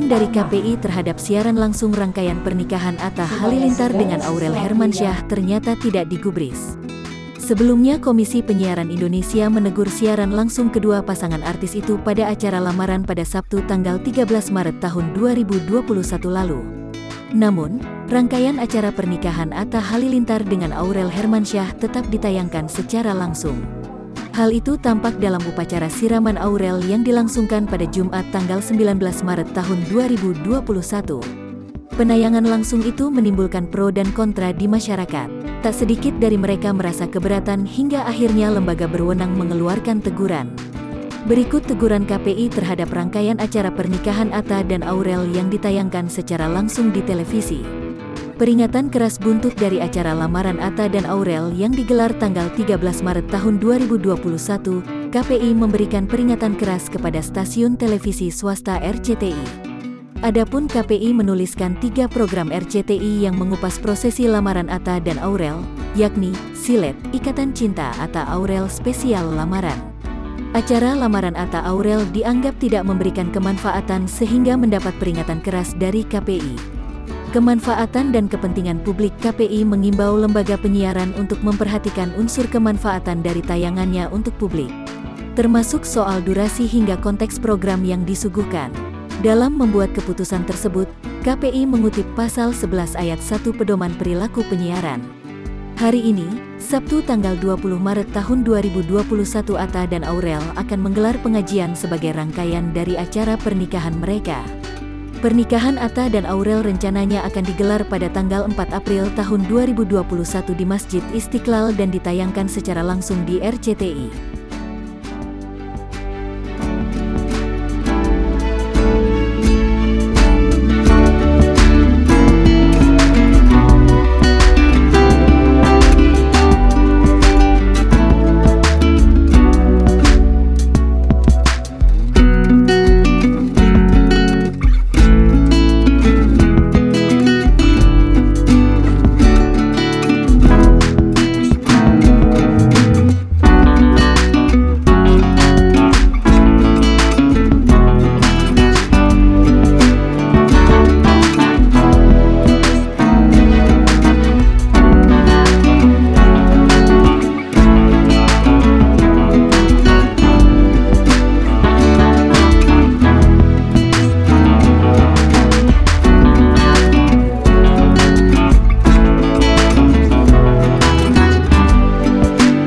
Respon dari KPI terhadap siaran langsung rangkaian pernikahan Atta Halilintar dengan Aurel Hermansyah ternyata tidak digubris. Sebelumnya Komisi Penyiaran Indonesia menegur siaran langsung kedua pasangan artis itu pada acara lamaran pada Sabtu tanggal 13 Maret tahun 2021 lalu. Namun, rangkaian acara pernikahan Atta Halilintar dengan Aurel Hermansyah tetap ditayangkan secara langsung. Hal itu tampak dalam upacara siraman Aurel yang dilangsungkan pada Jumat tanggal 19 Maret tahun 2021. Penayangan langsung itu menimbulkan pro dan kontra di masyarakat. Tak sedikit dari mereka merasa keberatan hingga akhirnya lembaga berwenang mengeluarkan teguran. Berikut teguran KPI terhadap rangkaian acara pernikahan Atta dan Aurel yang ditayangkan secara langsung di televisi. Peringatan keras buntut dari acara lamaran Atta dan Aurel yang digelar tanggal 13 Maret tahun 2021, KPI memberikan peringatan keras kepada stasiun televisi swasta RCTI. Adapun KPI menuliskan 3 program RCTI yang mengupas prosesi lamaran Atta dan Aurel, yakni Silet, Ikatan Cinta Atta Aurel Spesial Lamaran. Acara lamaran Atta Aurel dianggap tidak memberikan kemanfaatan sehingga mendapat peringatan keras dari KPI. Kemanfaatan dan kepentingan publik. KPI mengimbau lembaga penyiaran untuk memperhatikan unsur kemanfaatan dari tayangannya untuk publik, termasuk soal durasi hingga konteks program yang disuguhkan. Dalam membuat keputusan tersebut, KPI mengutip pasal 11 ayat 1 Pedoman Perilaku Penyiaran. Hari ini, Sabtu tanggal 20 Maret tahun 2021, Atta dan Aurel akan menggelar pengajian sebagai rangkaian dari acara pernikahan mereka. Pernikahan Atta dan Aurel rencananya akan digelar pada tanggal 4 April tahun 2021 di Masjid Istiqlal dan ditayangkan secara langsung di RCTI.